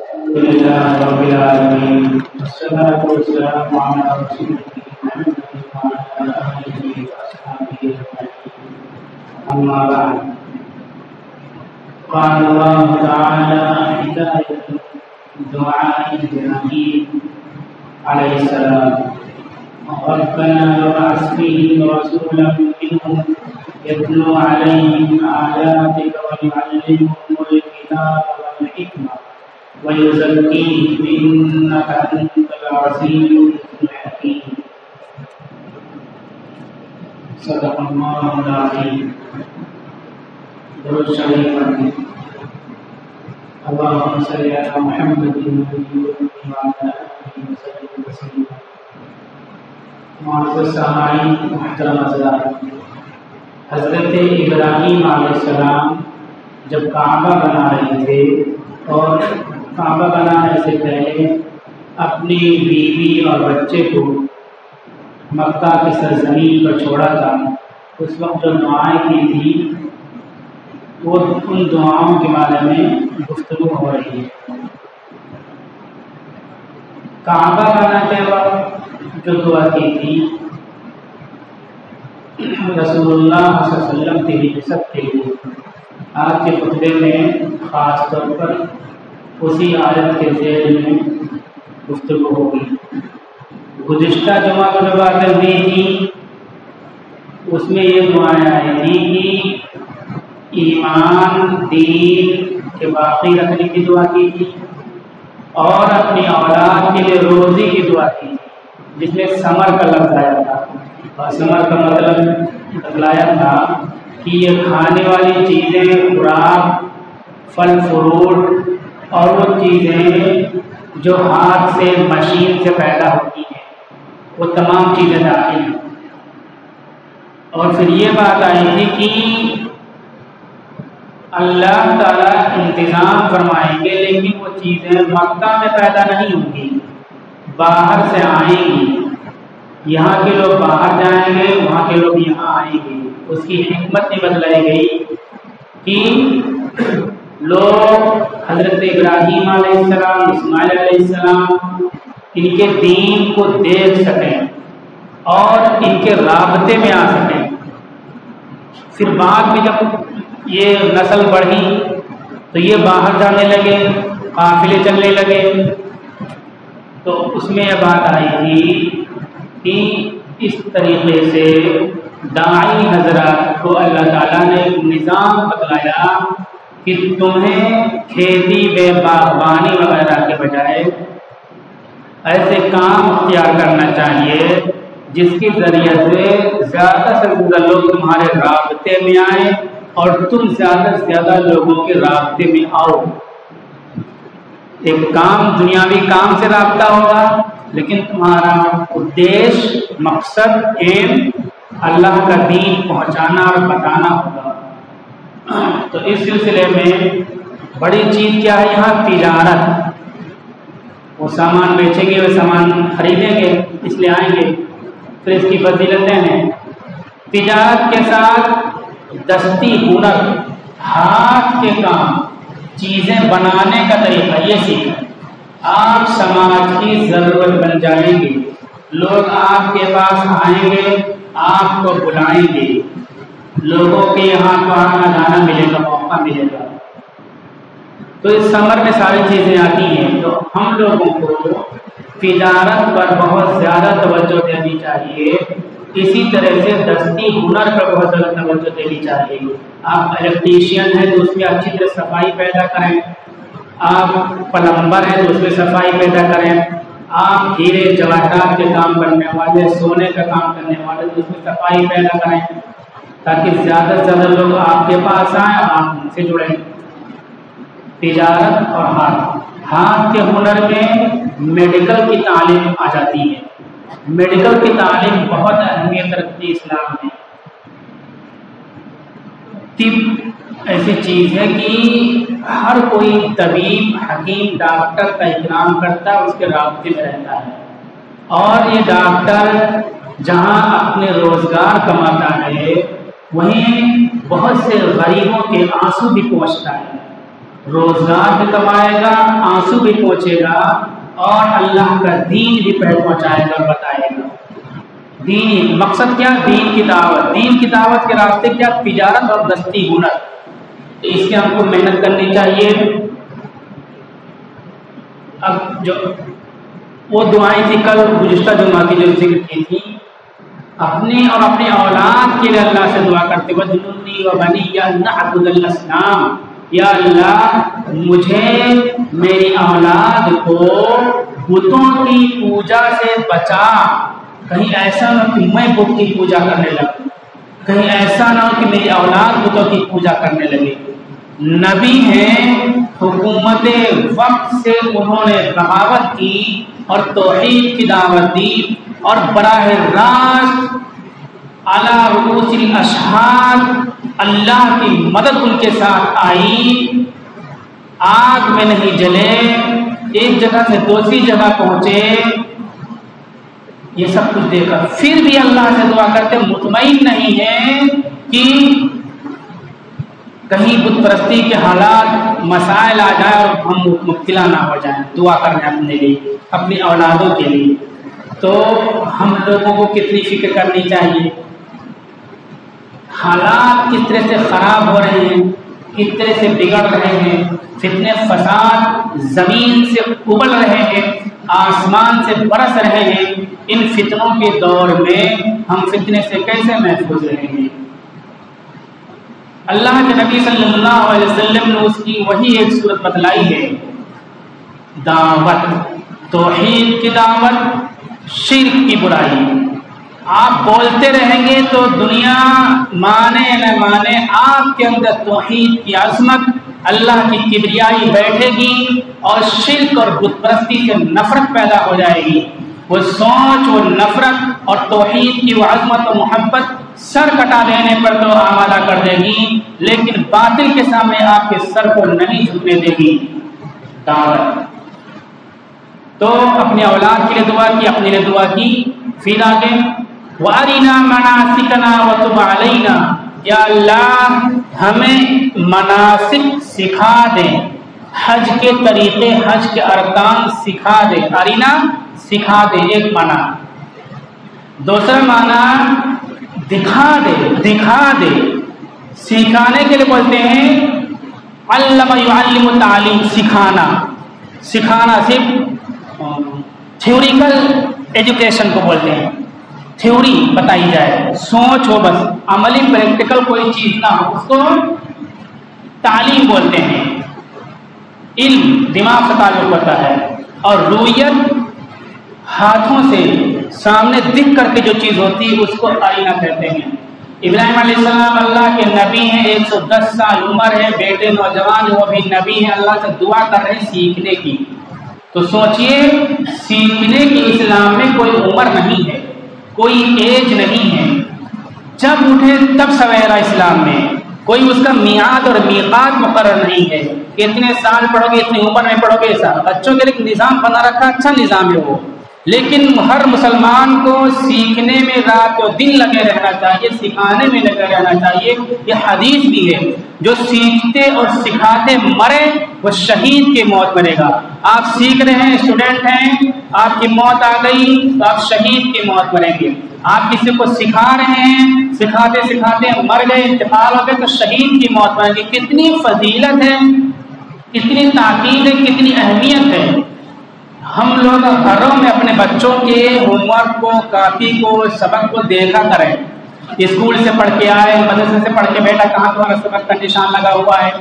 لله رب العالمين والصلاة والسلام على رسول الله وعلى آله وأصحابه أجمعين أما بعد قال الله تعالى حكاية دعاء إبراهيم عليه السلام ربنا وابعث فيهم رسولا منهم يتلو عليهم آياتك ويعلمهم الكتاب والحكمة ويزكيهم إنك أنت العزيز الحكيم صدق الله العظيم. درود شریف پڑھیں. اللهم صل على محمد وعلى آله وسلم تسليما. معزز سامعین، محترم حضرات، حضرت ابراہیم علیہ السلام جب کعبہ بنا رہے تھے اور کعبہ بنانے سے پہلے اپنی بیوی اور بچے کو مکہ کی سرزمین پر چھوڑا تھا، اس وقت جو دعائیں کی تھی وہ ان دعاؤں کے بارے میں گفتگو ہو رہی ہے. کعبہ بناتے وقت جو دعا کی تھی رسول اللہ صلی اللہ علیہ وسلم کی نسبت کے لیے آج کے خطبے میں خاص طور پر اسی آیت کے ذیل میں گفتگو ہوگی. گزشتہ جمعہ کو جو باتیں ہوئی تھی اس میں یہ دعائیں آئی تھی کہ ایمان دین کے باقی رکھنے کی دعا کی تھی اور اپنی اولاد کے لیے روزی کی دعا کی تھی، جس میں ثمر کا لفظ آیا تھا. اور ثمر کا مطلب بتلایا تھا کہ یہ کھانے والی چیزیں، خوراک، پھل فروٹ اور وہ چیزیں جو ہاتھ سے مشین سے پیدا ہوتی ہیں وہ تمام چیزیں داخل ہیں. اور پھر یہ بات آئی تھی کہ اللہ تعالیٰ انتظام فرمائیں گے لیکن وہ چیزیں مکہ میں پیدا نہیں ہوں گی، باہر سے آئیں گی. یہاں کے لوگ باہر جائیں گے، وہاں کے لوگ یہاں آئیں گے. اس کی حکمت یہ بتلائی گئی کہ لوگ حضرت ابراہیم علیہ السلام، اسماعیل علیہ السلام ان کے دین کو دیکھ سکیں اور ان کے رابطے میں آ سکیں. پھر بعد میں جب یہ نسل بڑھی تو یہ باہر جانے لگے، قافلے چلنے لگے، تو اس میں یہ بات آئی تھی کہ اس طریقے سے داعی حضرات کو اللہ تعالیٰ نے نظام بتلایا کہ تمہیں کھیتی باغبانی وغیرہ کے بجائے ایسے کام اختیار کرنا چاہیے جس کے ذریعے سے زیادہ سے زیادہ لوگ تمہارے رابطے میں آئیں اور تم زیادہ سے زیادہ لوگوں کے رابطے میں آؤ. ایک کام دنیاوی کام سے رابطہ ہوگا لیکن تمہارا ادیش، مقصد، ایم اللہ کا دین پہنچانا اور بتانا ہوگا. تو اس سلسلے میں بڑی چیز کیا ہے یہاں؟ تجارت. وہ سامان بیچیں گے، وہ سامان خریدیں گے، اس لیے آئیں گے. پھر اس کی فضیلتیں ہیں. تجارت کے ساتھ دستی ہنر، ہاتھ کے کام، چیزیں بنانے کا طریقہ یہ سیکھیں. آپ سماج کی ضرورت بن جائیں گے. لوگ آپ کے پاس آئیں گے، آپ کو بلائیں گے، لوگوں کے یہاں کو آنا جانا ملے گا، موقع ملے گا. تو اس سمر میں ساری چیزیں آتی ہیں. تو ہم لوگوں کو تجارت پر بہت زیادہ توجہ دینی چاہیے. اسی طرح سے دستی ہنر پر بہت زیادہ توجہ دینی چاہیے. آپ الیکٹریشین ہیں تو اس میں اچھی طرح صفائی پیدا کریں. آپ پلمبر ہیں تو اس میں صفائی پیدا کریں. آپ ہیرے جواہرات کے کام کرنے والے، سونے کا کام کرنے والے تو اس میں صفائی پیدا کریں تاکہ زیادہ سے زیادہ لوگ آپ کے پاس آئیں اور آپ ان سے جڑیں. تجارت اور ہاتھ کے ہنر میں میڈیکل کی تعلیم آ جاتی ہے. میڈیکل کی تعلیم بہت اہمیت رکھتی ہے اسلام میں. طب ایسی چیز ہے کہ ہر کوئی طبیب، حکیم، ڈاکٹر کا احترام کرتا ہے، اس کے رابطے میں رہتا ہے. اور یہ ڈاکٹر جہاں اپنے روزگار کماتا ہے وہیں بہت سے غریبوں کے آنسو بھی پہنچتا ہے. روزگار بھی کمائے گا، آنسو بھی پہنچے گا، اور اللہ کا دین بھی پہنچائے گا، بتائے گا۔ دین مقصد کیا؟ دین کی دعوت۔ دین کی دعوت کے راستے کیا؟ تجارت اور دستی ہنر۔ اس کی ہم کو محنت کرنی چاہیے۔ اب جو وہ دعائیں تھی کل گزشتہ جمعہ کی جو ذکر کی تھی، اپنے اور اپنی اولاد کے لیے اللہ سے دعا کرتے ہوئے وَجْنُبْنِي وَبَنِيَّ أَن نَعْبُدَ الْأَصْنَامَ، یا اللہ مجھے میری اولاد کو بتوں کی پوجا سے بچا۔ کہیں ایسا نہ ہو کہ میں بت کی پوجا کرنے لگوں، کہیں ایسا نہ ہو کہ میری اولاد بتوں کی پوجا کرنے لگے۔ نبی ہیں، حکومت وقت سے انہوں نے بغاوت کی اور توحید کی دعوت دی، اور براہ راست علی رؤوس الاشہاد اللہ کی مدد ان کے ساتھ آئی، آگ میں نہیں جلے، ایک جگہ سے دوسری جگہ پہنچے، یہ سب کچھ دیکھا، پھر بھی اللہ سے دعا کرتے مطمئن نہیں ہے کہ کہیں بت پرستی کے حالات مسائل آ جائے اور ہم مبتلا نہ ہو جائیں۔ دعا کرنے اپنے لیے، اپنی اولادوں کے لیے۔ تو ہم لوگوں کو کتنی فکر کرنی چاہیے، حالات کس طرح سے خراب ہو رہے ہیں، کس طرح سے بگڑ رہے ہیں، فتنے فساد زمین سے ابل رہے ہیں، آسمان سے برس رہے ہیں۔ ان فتنوں کے دور میں ہم فتنے سے کیسے محفوظ رہیں گے؟ اللہ کے نبی صلی اللہ علیہ وسلم نے اس کی وہی ایک صورت بتلائی ہے، دعوت، توحید کی دعوت، شرک کی برائی۔ آپ بولتے رہیں گے تو دنیا مانے نہ مانے، آپ کے اندر توحید کی عظمت، اللہ کی کبریائی بیٹھے گی، اور شرک اور بت پرستی سے نفرت پیدا ہو جائے گی۔ وہ سوچ، وہ نفرت اور توحید کی وہ عظمت و محبت سر کٹا دینے پر تو آمادہ کر دے گی، لیکن باطل کے سامنے آپ کے سر کو نہیں جھکنے دے گی۔ دعوت تو اپنی اولاد کے لیے دعا کی، اپنے لیے دعا کی، پھر آگے وَأَرِنَا مَنَاسِكَنَا وَتُبْ عَلَيْنَا، یا اللہ ہمیں مناسک سکھا دیں، حج کے طریقے، حج کے ارکان سکھا دیں۔ ارینا سکھا دے، ایک معنی۔ دوسرا معنی دکھا دے، دکھا دے۔ سکھانے کے لیے بولتے ہیں علم یعلم، تعلیم، سکھانا۔ سکھانا صرف تھیوریکل ایجوکیشن کو بولتے ہیں، تھیوری بتائی جائے، سوچ ہو بس، عملی پریکٹیکل کوئی چیز نہ ہو، اس کو تعلیم بولتے ہیں۔ علم دماغ سے تعلق ہوتا ہے، اور رویت ہاتھوں سے سامنے دکھ کر کے جو چیز ہوتی ہے اس کو آئینہ کہتے ہیں۔ ابراہیم علیہ السلام اللہ کے نبی ہیں، 110 سال عمر ہے، بیٹے نوجوان وہ بھی نبی ہیں، اللہ سے دعا کر رہے ہیں سیکھنے کی۔ تو سوچئے سیکھنے کی اسلام میں کوئی عمر نہیں ہے، کوئی ایج نہیں ہے، جب اٹھے تب سویرا اسلام میں کوئی اس کا میعاد اور میقات مقرر نہیں ہے کہ اتنے سال پڑھو گے، اتنی عمر میں پڑھو گے۔ ایسا بچوں کے لیے نظام بنا رکھا، اچھا نظام ہے وہ، لیکن ہر مسلمان کو سیکھنے میں رات و دن لگے رہنا چاہیے، سکھانے میں لگے رہنا چاہیے۔ یہ حدیث بھی ہے، جو سیکھتے اور سکھاتے مرے وہ شہید کی موت مرے گا۔ آپ سیکھ رہے ہیں، اسٹوڈنٹ ہیں، آپ کی موت آ گئی تو آپ شہید کی موت مریں گے۔ آپ کسی کو سکھا رہے ہیں، سکھاتے سکھاتے مر گئے، انتقال ہو گئے تو شہید کی موت مریں گے۔ کتنی فضیلت ہے، کتنی تاکید ہے، کتنی اہمیت ہے۔ ہم لوگ گھروں میں اپنے بچوں کے ہوم ورک کو، کاپی کو، سبق کو دیکھا کریں۔ اسکول سے پڑھ کے آئے، مدرسے سے پڑھ کے، بیٹا کہاں تمہارا سبق کا نشان لگا ہوا ہے،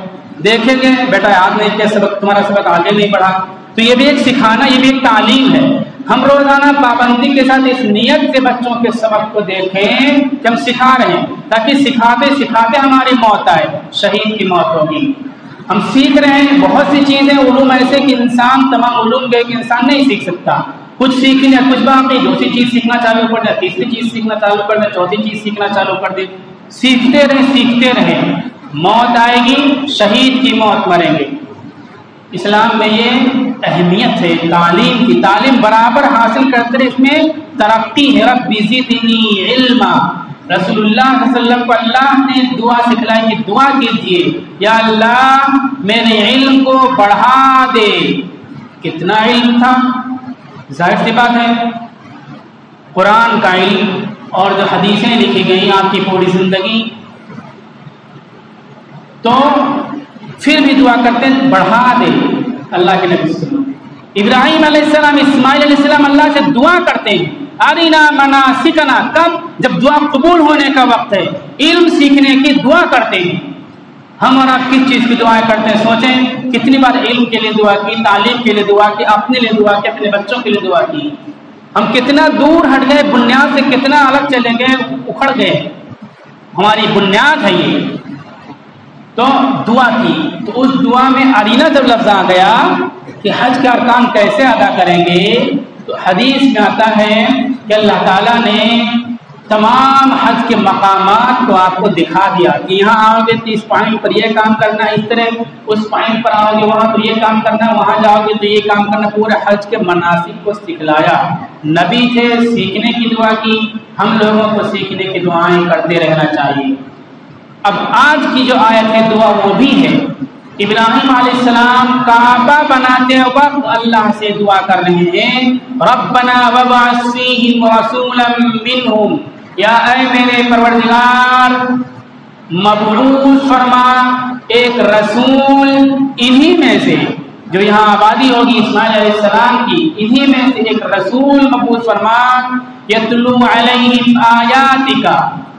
دیکھیں گے بیٹا یاد نہیں کیا سبق، تمہارا سبق آگے نہیں بڑھا۔ تو یہ بھی ایک سکھانا، یہ بھی ایک تعلیم ہے۔ ہم روزانہ پابندی کے ساتھ اس نیت سے بچوں کے سبق کو دیکھیں کہ ہم سکھا رہے ہیں، تاکہ سکھاتے سکھاتے ہماری موت آئے، شہید کی موت ہوگی۔ ہم سیکھ رہے ہیں بہت سی چیزیں، علوم ایسے کہ انسان تمام علوم کے ایک انسان نہیں سیکھ سکتا، کچھ سیکھ لیا کچھ باقی، دوسری چیز سیکھنا چالو کر دے، تیسری چیز سیکھنا چالو کر دے، چوتھی چیز سیکھنا چالو کر دے۔ سیکھتے رہیں، سیکھتے رہیں، موت آئے گی، شہید کی موت مریں گے۔ اسلام میں یہ اہمیت ہے تعلیم کی، تعلیم برابر حاصل کرتے رہے، اس میں ترقی ہے۔ رب زدنی علما، رسول اللہ صلی اللہ علیہ وسلم کو اللہ نے دعا سکھلائی کہ دعا کیجیے یا اللہ میرے علم کو بڑھا دے. کتنا علم تھا؟ ظاہر سی بات ہے قرآن کا علم اور جو حدیثیں لکھی گئی آپ کی پوری زندگی. تو پھر بھی دعا کرتے ہیں بڑھا دے. اللہ کے نبی صلی اللہ علیہ وسلم ابراہیم علیہ السلام اسماعیل علیہ السلام اللہ سے دعا کرتے ہیں ارینا مناسکنا. کب؟ جب دعا قبول ہونے کا وقت ہے، علم سیکھنے کی دعا کرتے ہیں. ہم اور آپ کس چیز کی دعائیں کرتے ہیں؟ سوچیں کتنی بار علم کے لیے دعا کی، تعلیم کے لیے دعا کی، اپنے لیے دعا کی، اپنے بچوں کے لیے دعا کی. ہم کتنا دور ہٹ گئے، بنیاد سے کتنا الگ چلے گئے، اکھڑ گئے. ہماری بنیاد ہے یہ. تو دعا کی، تو اس دعا میں ارینا جب لفظ آ گیا کہ حج کے ارکان کیسے ادا کریں گے، تو حدیث میں آتا ہے کہ اللہ تعالیٰ نے تمام حج کے مقامات کو آپ کو دکھا دیا کہ یہاں آؤ گے تو اس پوائنٹ پر یہ کام کرنا ہے، اس طرح اس پوائنٹ پر آؤ گے وہاں پر یہ کام کرنا ہے، وہاں جاؤ گے تو یہ کام کرنا. پورے حج کے مناسک کو سکھلایا. نبی تھے، سیکھنے کی دعا کی. ہم لوگوں کو سیکھنے کی دعائیں کرتے رہنا چاہیے. اب آج کی جو آیت ہے دعا وہ بھی ہے. ابراہیم علیہ السلام کعبہ بناتے وقت اللہ سے دعا کر رہے ہیں ربنا وابعث فیہم رسولا منہم. یا اے میرے پروردگار مبعوث فرما ایک رسول انہی میں سے، جو یہاں آبادی ہوگی اسماعیل علیہ السلام کی، انہی میں سے ایک رسول مبعوث فرما یتلو علیہم آیاتک،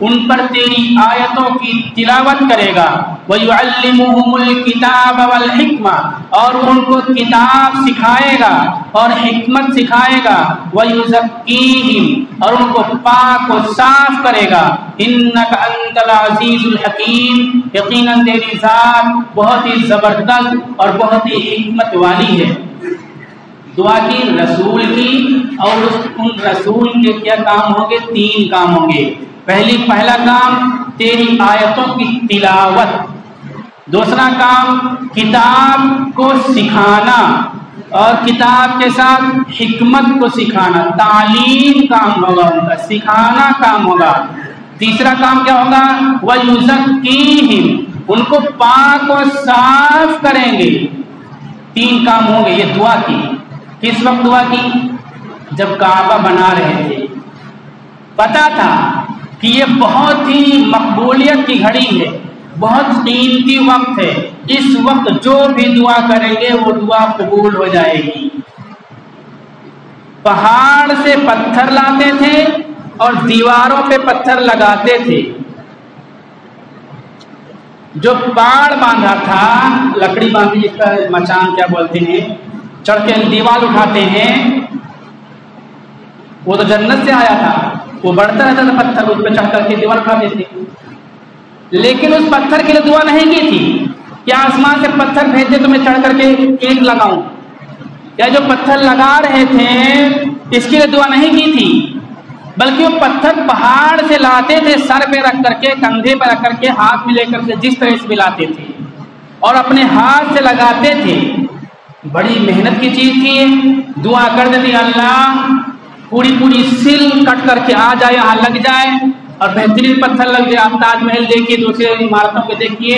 ان پر تیری آیتوں کی تلاوت کرے گا، وَيُعَلِّمُهُمُ الْكِتَابَ وَالْحِكْمَةَ، اور ان کو کتاب سکھائے گا اور حکمت سکھائے گا، وَيُزَكِّيهِمْ، اور ان کو پاک و صاف کرے گا، إِنَّكَ أَنْتَ الْعَزِيزُ الْحَكِيمُ، یقیناً تیری ذات بہت ہی زبردست اور بہت ہی حکمت والی ہے. دعا کی رسول کی، اور ان رسول کے کیا کام ہوں گے؟ 3 کام ہوں گے. پہلا کام تیری آیتوں کی تلاوت، دوسرا کام کتاب کو سکھانا اور کتاب کے ساتھ حکمت کو سکھانا. تعلیم کام ہوگا ان کا، سکھانا کام ہوگا. تیسرا کام کیا ہوگا؟ وَيُزَكِّيهِمْ، ان کو پاک و صاف کریں گے. 3 کام ہوں گے. یہ دعا کی. کس وقت دعا کی؟ جب کعبہ بنا رہے تھے. پتا تھا کہ یہ بہت ہی مقبولیت کی گھڑی ہے، بہت قیمتی وقت ہے. اس وقت جو بھی دعا کریں گے وہ دعا قبول ہو جائے گی. پہاڑ سے پتھر لاتے تھے اور دیواروں پہ پتھر لگاتے تھے. جو پاڑ باندھا تھا، لکڑی باندھی، جس کا مچان کیا بولتے ہیں، چڑھ کے دیوار اٹھاتے ہیں، وہ تو جنت سے آیا تھا. وہ بڑھتا رہتا تھا پتھر، اس پہ چڑھ کر کے دیوار اٹھاتے تھے. لیکن اس پتھر کے لیے دعا نہیں کی تھی کہ آسمان سے پتھر بھیج دے تو میں چڑھ کر کے اینٹ لگاؤں. یا جو پتھر لگا رہے تھے اس کے لیے دعا نہیں کی تھی، بلکہ وہ پتھر پہاڑ سے لاتے تھے، سر پہ رکھ کر کے، کندھے پہ رکھ کر کے، ہاتھ میں لے کر کے، جس طرح سے بھی لاتے تھے اور اپنے ہاتھ سے لگاتے تھے. بڑی محنت کی چیز تھی. دعا کر دیتی اللہ پوری سل کٹ کر کے آ جائے، یہاں لگ جائے اور بہترین پتھر لگ جائے. آپ تاج محل دیکھیے، دوسرے عمارتوں پہ دیکھیے،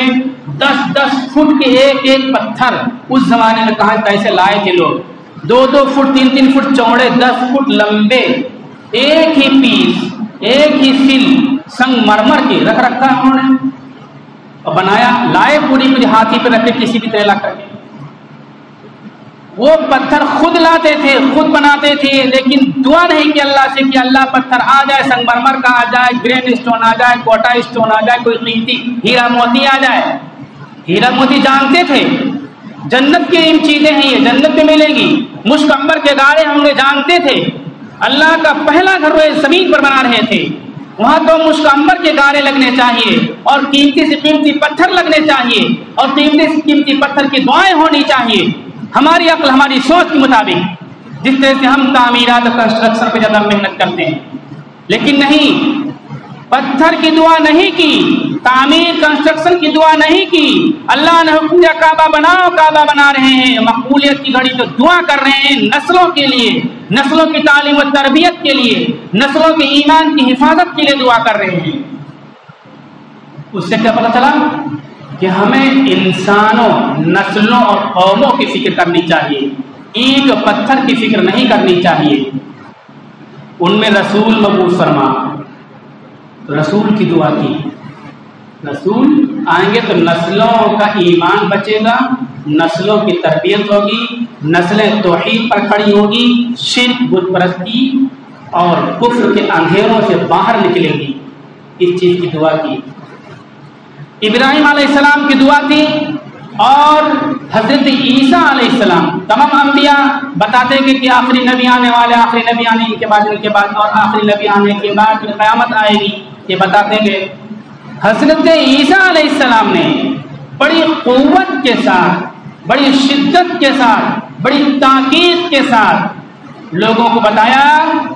10 فٹ کے ایک پتھر اس زمانے میں کہاں کیسے لائے تھے لوگ. 2 فٹ 3 فٹ چوڑے، 10 فٹ لمبے، ایک ہی پیس، ایک ہی سل سنگ مرمر کی رکھ رکھا انہوں نے اور بنایا. لائے پوری ہاتھی پہ رکھے، کسی بھی طرح لا کر کے. وہ پتھر خود لاتے تھے، خود بناتے تھے، لیکن دعا نہیں کہ اللہ سے کہ اللہ پتھر آ جائے، سنگ مرمر کا آ جائے، گرین اسٹون آ جائے، کوٹا اسٹون آ جائے، کوئی قیمتی ہیرا موتی آ جائے. ہیرا موتی جانتے تھے جنت کی ان چیزیں ہیں، یہ جنت میں ملیں گی. مشک عنبر کے گاڑے ہوں گے، جانتے تھے. اللہ کا پہلا گھر وہ زمین پر بنا رہے تھے، وہاں تو مشک عنبر کے گاڑے لگنے چاہیے اور قیمتی سے قیمتی پتھر لگنے چاہیے اور قیمتی سے قیمتی پتھر کی دعائیں ہونی چاہیے. ہماری عقل، ہماری سوچ کے مطابق جس طرح سے ہم تعمیرات اور کنسٹرکشن پہ زیادہ محنت کرتے ہیں، لیکن نہیں، پتھر کی دعا نہیں کی، تعمیر کنسٹرکشن کی دعا نہیں کی. اللہ نے حکم دیا کعبہ بناؤ، کعبہ بنا رہے ہیں. مقبولیت کی گھڑی تو دعا کر رہے ہیں نسلوں کے لیے، نسلوں کی تعلیم و تربیت کے لیے، نسلوں کے ایمان کی حفاظت کے لیے دعا کر رہے ہیں۔ اس سے کیا پتہ چلا کہ ہمیں انسانوں، نسلوں اور قوموں کی فکر کرنی چاہیے، اینٹ و پتھر کی فکر نہیں کرنی چاہیے۔ ان میں رسول مبعوث فرما، تو رسول کی دعا کی، رسول آئیں گے تو نسلوں کا ایمان بچے گا، نسلوں کی تربیت ہوگی، نسلیں توحید پر کھڑی ہوگی، شرک، بت پرستی اور کفر کے اندھیروں سے باہر نکلے گی۔ اس چیز کی دعا کی۔ ابراہیم علیہ السلام کی دعا تھی، اور حضرت عیسیٰ علیہ السلام، تمام انبیاء بتاتے ہیں کہ آخری نبی آنے والے، آخری نبی آنے کے بعد اور آخری نبی آنے کے بعد پھر قیامت آئے گی، یہ بتاتے ہیں کہ حضرت عیسیٰ علیہ السلام نے بڑی قوت کے ساتھ، بڑی شدت کے ساتھ، بڑی تاکید کے ساتھ لوگوں کو بتایا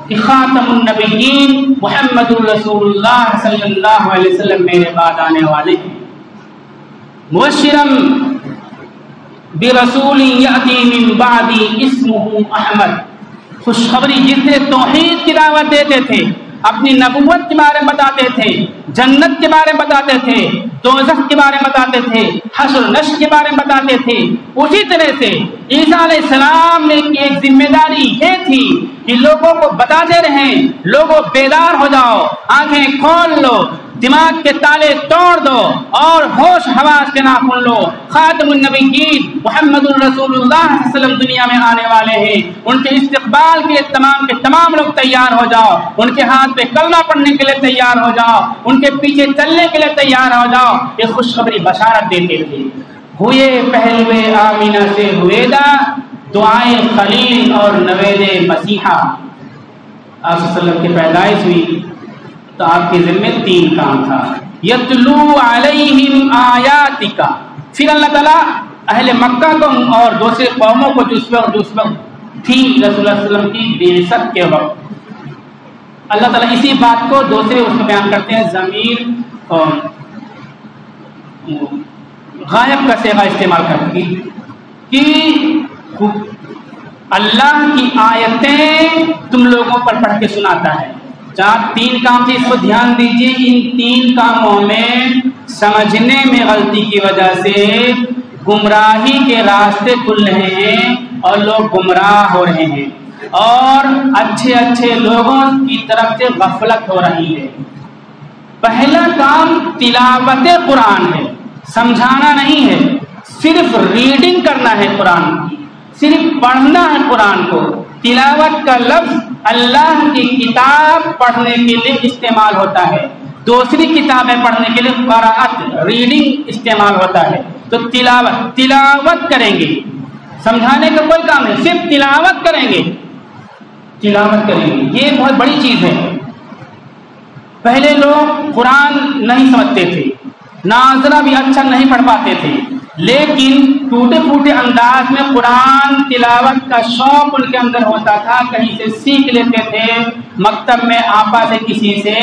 کہ خاتم النبیین محمد الرسول اللہ صلی اللہ علیہ وسلم میرے بعد آنے والے ہیں، مبشرا برسول یأتی من بعدی اسمہ احمد، خوشخبری، جس سے توحید کی دعوت دیتے تھے، اپنی نبوت کے بارے میں بتاتے تھے، جنت کے بارے میں بتاتے تھے، دوزخ کے بارے میں بتاتے تھے، حشر و نشر کے بارے میں بتاتے تھے۔ اسی طرح سے عیسیٰ علیہ السلام نے ایک ذمہ داری یہ تھی کہ لوگوں کو بتاتے رہیں، لوگوں بیدار ہو جاؤ، آنکھیں کھول لو، دماغ کے تالے توڑ دو اور ہوش حواس کے ناخن لو، خاتم النبیین محمد الرسول اللہ صلی اللہ علیہ وسلم دنیا میں آنے والے ہیں، ان کے استقبال کے لیے تمام کے تمام لوگ تیار ہو جاؤ، ان کے ہاتھ پہ کلمہ پڑھنے کے لیے تیار ہو جاؤ، ان کے پیچھے چلنے کے لیے تیار ہو جاؤ۔ یہ خوشخبری بشارت دیتے تھے۔ ہوئے پہلوے آمینہ سے ہوئیدا، دعائیں خلیل اور نوید مسیحا۔ آپ صلی اللہ علیہ وسلم کی پیدائش ہوئی تو آپ کے ذمہ 3 کام تھا، یتلو علیہم آیاتک، پھر اللہ تعالیٰ اہل مکہ کو اور دوسرے قوموں کو جس وقت تھی رسول اللہ صلی اللہ علیہ وسلم کی بعثت کے وقت، اللہ تعالیٰ اسی بات کو دوسرے اس میں بیان کرتے ہیں، ضمیر غائب کا صیغہ استعمال کرتے ہیں کہ اللہ کی آیتیں تم لوگوں پر پڑھ کے سناتا ہے۔ 3 کام تھے، اس کو دھیان دیجیے۔ ان 3 کاموں میں سمجھنے میں غلطی کی وجہ سے گمراہی کے راستے کھل رہے ہیں اور لوگ گمراہ ہو رہے ہیں، اور اچھے لوگوں کی طرف سے غفلت ہو رہی ہے۔ پہلا کام تلاوت قرآن ہے، سمجھانا نہیں ہے، صرف ریڈنگ کرنا ہے قرآن کی، صرف پڑھنا ہے قرآن کو۔ تلاوت کا لفظ اللہ کی کتاب پڑھنے کے لیے استعمال ہوتا ہے، دوسری کتابیں پڑھنے کے لیے قراءت، ریڈنگ استعمال ہوتا ہے۔ تو تلاوت کریں گے، سمجھانے کا کوئی کام نہیں، صرف تلاوت کریں گے، تلاوت کریں گے، یہ بہت بڑی چیز ہے۔ پہلے لوگ قرآن نہیں سمجھتے تھے، ناظرہ بھی اچھا نہیں پڑھ پاتے تھے، لیکن ٹوٹے پھوٹے انداز میں قرآن تلاوت کا شوق ان کے اندر ہوتا تھا، کہیں سے سیکھ لیتے تھے، مکتب میں آپا سے کسی سے،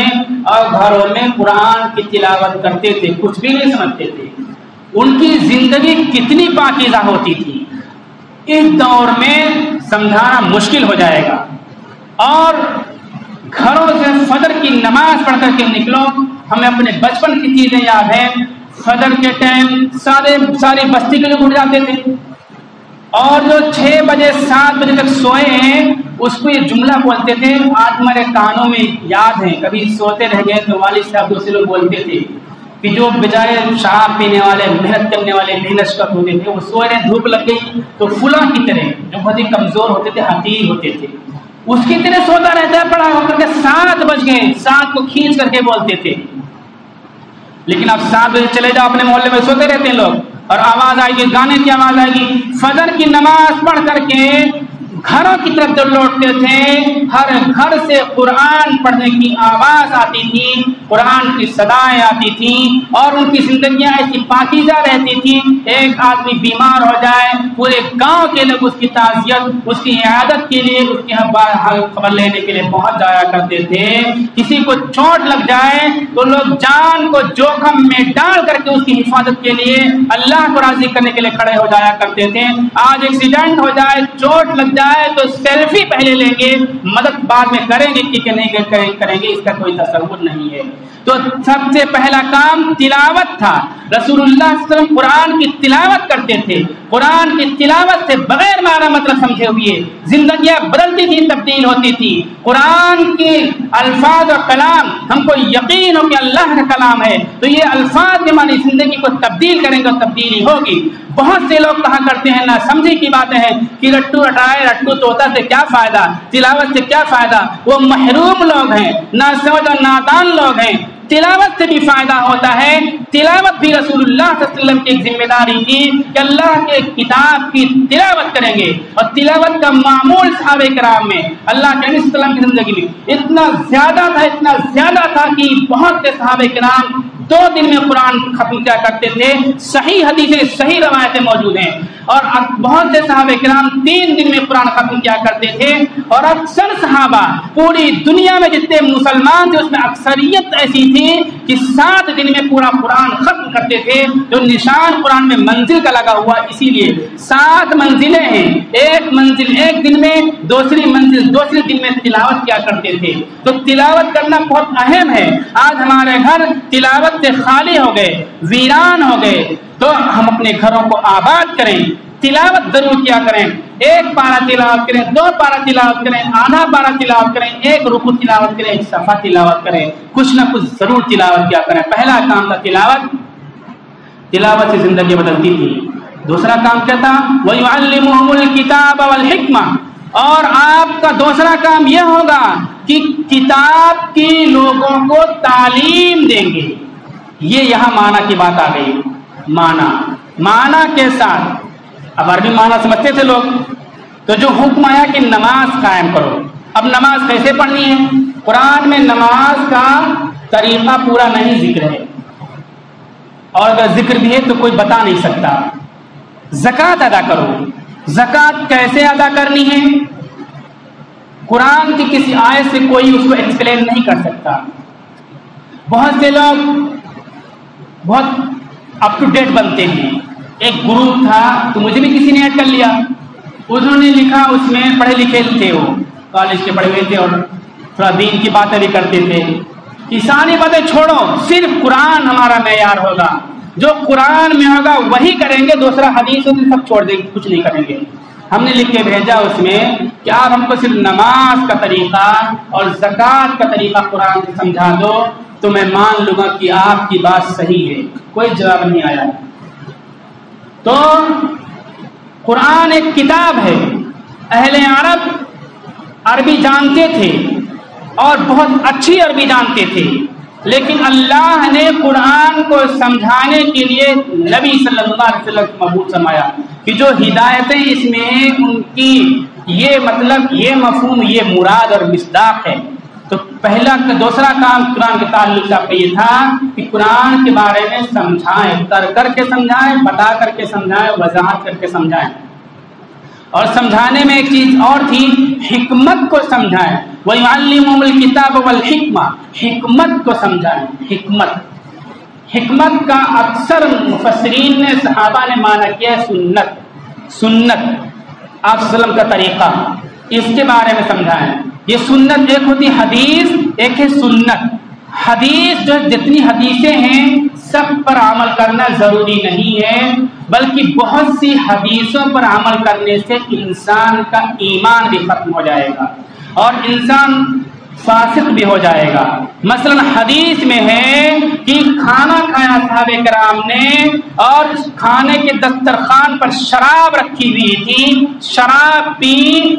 اور گھروں میں قرآن کی تلاوت کرتے تھے، کچھ بھی نہیں سمجھتے تھے۔ ان کی زندگی کتنی پاکیزہ ہوتی تھی۔ اس دور میں سمجھانا مشکل ہو جائے گا، اور گھروں سے فجر کی نماز پڑھ کر کے نکلو۔ ہمیں اپنے بچپن کی چیزیں یاد ہیں، فجر کے ٹائم ساری بستی کے لوگ اٹھ جاتے تھے، اور جو 6 بجے 7 بجے تک سوئے ہیں اس کو یہ جملہ بولتے تھے، آج ہمارے کانوں میں یاد ہے، کبھی سوتے رہ گئے تو والد صاحب دوسرے لوگ بولتے تھے کہ جو بجائے شراب پینے والے، محنت کرنے والے، محنت کر ہوتے تھے، وہ سوئے رہے، دھوپ لگ گئی تو فلاں کی طرح، جو بہت ہی کمزور ہوتے تھے، حقیر ہوتے تھے، اس کی طرح سوتا رہتا ہے، پڑا ہو کر کے 7 بج گئے، 7 کو کھینچ کر کے بولتے تھے۔ لیکن اب 7 بجے چلے جاؤ، اپنے محلے میں سوتے رہتے ہیں لوگ، اور آواز آئے گی، گانے کی آواز آئے گی، فجر کی نماز پڑھ کر کے گھروں کی طرف جب لوٹتے تھے، ہر گھر سے قرآن پڑھنے کی آواز آتی تھی، قرآن کی صدائیں آتی تھیں، اور ان کی زندگیاں ایسی پاکیزہ رہتی تھی۔ ایک آدمی بیمار ہو جائے، پورے گاؤں کے لوگ اس کی تعزیت، اس کی عیادت کے لیے، اس کی خبر لینے کے لیے پہنچ جایا کرتے تھے۔ کسی کو چوٹ لگ جائے تو لوگ جان کو جوخم میں ڈال کر کے اس کی حفاظت کے لیے اللہ کو راضی کرنے کے لیے کھڑے ہو جایا کرتے تھے۔ آج ایکسیڈنٹ ہو جائے، چوٹ لگ جائے، جائے تو سیلفی پہلے لیں گے، مدد بعد میں کریں گے کہ نہیں کریں گے، اس کا کوئی تصور نہیں ہے۔ تو سب سے پہلا کام تلاوت تھا۔ رسول اللہ صلی اللہ علیہ وسلم قرآن کی تلاوت کرتے تھے، قرآن کی تلاوت سے بغیر معنی مطلب سمجھے ہوئے زندگیاں بدلتی تھی، تبدیل ہوتی تھی۔ قرآن کے الفاظ اور کلام ہم کو یقین ہو کہ اللہ کا کلام ہے تو یہ الفاظ ہماری زندگی کو تبدیل کریں گے، تبدیلی ہوگی۔ بہت سے لوگ کہا کرتے ہیں نہ سمجھی کی باتیں ہیں کہ رٹو رٹائے رٹو طوطا سے کیا فائدہ، تلاوت سے کیا فائدہ، وہ محروم لوگ ہیں، نہ سمجھ اور نادان لوگ ہیں۔ تلاوت سے بھی فائدہ ہوتا ہے، تلاوت بھی رسول اللہ صلی اللہ علیہ وسلم کی ایک ذمہ داری تھی کہ اللہ کے کتاب کی تلاوت کریں گے، اور تلاوت کا معمول صحابہ کرام میں اللہ کے نبی صلی اللہ علیہ وسلم کی زندگی میں اتنا زیادہ تھا کہ بہت سے صحابہ کرام 2 دن میں قرآن ختم کیا کرتے تھے۔ صحیح حدیثیں، صحیح روایتیں موجود ہیں، اور بہت سے صحابہ کرام 3 دن میں قرآن ختم کیا کرتے تھے، اور اکثر صحابہ پوری دنیا میں جتنے مسلمان تھے اس میں اکثریت ایسی تھی کہ 7 دن میں پورا قرآن ختم کرتے تھے۔ جو نشان قرآن میں منزل کا لگا ہوا، اسی لیے 7 منزلیں ہیں، ایک منزل ایک دن میں، دوسری منزل دوسرے دن میں تلاوت کیا کرتے تھے۔ تو تلاوت کرنا بہت اہم ہے۔ آج ہمارے گھر تلاوت سے خالی ہو گئے، ویران ہو گئے، تو ہم اپنے گھروں کو آباد کریں، تلاوت ضرور کیا کریں۔ 1 پارہ تلاوت کریں، 2 پارہ تلاوت کریں، آدھا پارہ تلاوت کریں، 1 رکوع تلاوت کریں، 1 صفحہ تلاوت کریں، کچھ نہ کچھ ضرور تلاوت کیا کریں۔ پہلا کام تھا تلاوت سے زندگی بدلتی تھی۔ دوسرا کام کیا تھا؟ وَيُعَلِّمُهُمُ الْكِتَابَ وَالْحِكْمَةَ، اور آپ کا دوسرا کام یہ ہوگا کہ کتاب کی لوگوں کو تعلیم دیں گے۔ یہ یہاں معنی کی بات آ گئی، معنی کے ساتھ۔ اب عربی معنی سمجھتے تھے لوگ، تو جو حکم آیا کہ نماز قائم کرو، اب نماز کیسے پڑھنی ہے؟ قرآن میں نماز کا طریقہ پورا نہیں ذکر ہے، اور اگر ذکر بھی ہے تو کوئی بتا نہیں سکتا۔ زکوٰۃ ادا کرو، زکوٰۃ کیسے ادا کرنی ہے؟ قرآن کی کسی آیت سے کوئی اس کو ایکسپلین نہیں کر سکتا۔ بہت سے لوگ بہت اپ ٹو ڈیٹ بنتے ہیں۔ ایک گروپ تھا تو مجھے بھی کسی نے ایڈ کر لیا، انہوں نے لکھا، اس میں پڑھے لکھے تھے، وہ کالج کے پڑھے ہوئے تھے اور تھوڑا دین کی باتیں بھی کرتے تھے کہ ساری باتیں چھوڑو، صرف قرآن ہمارا معیار ہوگا، جو قرآن میں ہوگا وہی کریں گے، دوسرا حدیث سے سب چھوڑ دیں گے، کچھ نہیں کریں گے۔ ہم نے لکھ کے بھیجا اس میں کہ آپ ہم کو صرف نماز کا طریقہ اور زکوٰۃ کا طریقہ قرآن سے سمجھا دو تو میں مان لوں گا کہ آپ کی بات صحیح ہے۔ کوئی جواب نہیں آیا۔ تو قرآن ایک کتاب ہے، اہل عرب عربی جانتے تھے اور بہت اچھی عربی جانتے تھے، لیکن اللہ نے قرآن کو سمجھانے کے لیے نبی صلی اللہ علیہ وسلم کو مبعوث فرمایا کہ جو ہدایتیں اس میں ہیں ان کی یہ مطلب، یہ مفہوم، یہ مراد اور مصداق ہے۔ تو دوسرا کام قرآن کے تعلق سے آپ کا یہ تھا کہ قرآن کے بارے میں سمجھائیں، کر کے سمجھائیں، بتا کر کے سمجھائیں، وضاحت کر کے سمجھائیں۔ اور سمجھانے میں ایک چیز اور تھی، حکمت کو سمجھائیں۔ وَيُعَلِّمُهُمُ الْكِتَابَ وَالْحِكْمَةَ، حکمت کو سمجھائیں۔ حکمت کا اکثر مفسرین نے، صحابہ نے معنی کیا ہے سنت، آپ صلی اللہ علیہ وسلم کا طریقہ، اس کے بارے میں سمجھائیں۔ یہ سنت ایک ہوتی حدیث، ایک ہے سنت۔ حدیث جو جتنی حدیثیں ہیں سب پر عمل کرنا ضروری نہیں ہے، بلکہ بہت سی حدیثوں پر عمل کرنے سے انسان کا ایمان بھی ختم ہو جائے گا اور انسان فاسق بھی ہو جائے گا۔ مثلا حدیث میں ہے کہ کھانا کھایا صحابہ کرام نے اور کھانے کے دسترخوان پر شراب رکھی ہوئی تھی، شراب پی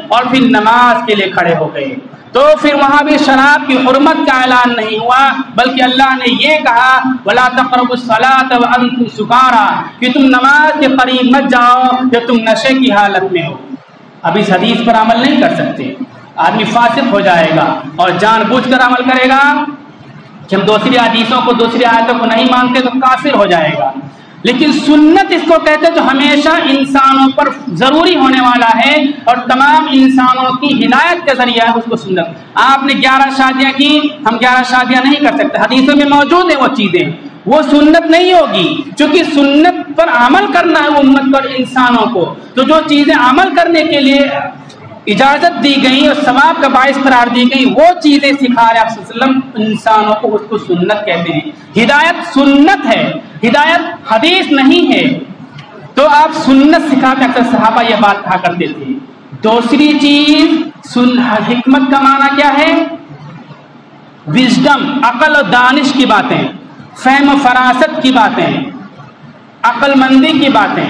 اور پھر نماز کے لیے کھڑے ہو گئے، تو پھر وہاں بھی شراب کی حرمت کا اعلان نہیں ہوا، بلکہ اللہ نے یہ کہا وَلَا تَقْرَبُوا الصَّلَاةَ وَأَنْتُمْ سُكَارَىٰ، کہ تم نماز کے قریب مت جاؤ جب تم نشے کی حالت میں ہو۔ اب اس حدیث پر عمل نہیں کر سکتے، آدمی فاسق ہو جائے گا اور جان بوجھ کر عمل کرے گا کہ ہم دوسری حدیثوں کو، دوسری آیتوں کو نہیں مانتے تو کافر ہو جائے گا۔ لیکن سنت اس کو کہتے ہیں جو ہمیشہ انسانوں پر ضروری ہونے والا ہے اور تمام انسانوں کی ہدایت کا ذریعہ ہے، اس کو سنت۔ آپ نے 11 شادیاں کی، ہم 11 شادیاں نہیں کر سکتے، حدیثوں میں موجود ہیں وہ چیزیں، وہ سنت نہیں ہوگی، چونکہ سنت پر عمل کرنا ہے امت پر، انسانوں کو۔ تو جو چیزیں عمل کرنے کے لیے اجازت دی گئی اور ثواب کا باعث قرار دی گئی وہ چیزیں سکھا رہے آپ صلی اللہ علیہ وسلم انسانوں کو، اس کو سنت کہتے ہیں۔ ہدایت سنت ہے، ہدایت حدیث نہیں ہے، تو آپ سنت سکھاتے، اکثر صحابہ یہ بات کہا کرتے تھے۔ دوسری چیز حکمت کا معنی کیا ہے؟ وزڈم، عقل و دانش کی باتیں، فہم و فراست کی باتیں، عقل مندی کی باتیں۔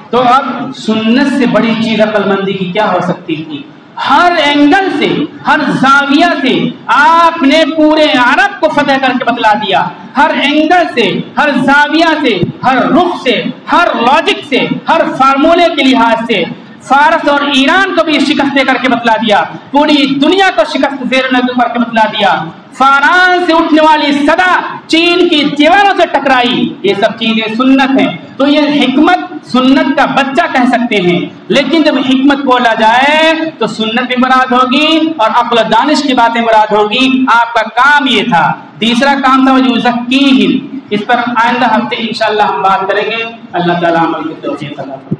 تو اب سنت سے بڑی چیز عقل مندی کی کیا ہو سکتی تھی؟ ہر اینگل سے، ہر زاویہ سے آپ نے پورے عرب کو فتح کر کے بتلا دیا، ہر اینگل سے، ہر زاویہ سے، ہر رخ سے، ہر لاجک سے، ہر فارمولے کے لحاظ سے فارس اور ایران کو بھی شکست دے کر کے بتلا دیا، پوری دنیا کو شکست زیر نظر کر کے بتلا دیا۔ فاران سے اٹھنے والی صدا چین کی دیواروں سے ٹکرائی، یہ سب چیزیں سنت ہیں۔ تو یہ حکمت سنت کا بچہ کہہ سکتے ہیں، لیکن جب حکمت بولا جائے تو سنت بھی مراد ہوگی اور عقل و دانش کی باتیں مراد ہوگی۔ آپ کا کام یہ تھا۔ تیسرا کام تھا وَيُزَكِّيهِمْ، اس پر آئندہ ہفتے انشاءاللہ ہم بات کریں گے۔ اللہ تعالیٰ عمل کی توفیق عطا فرمائے۔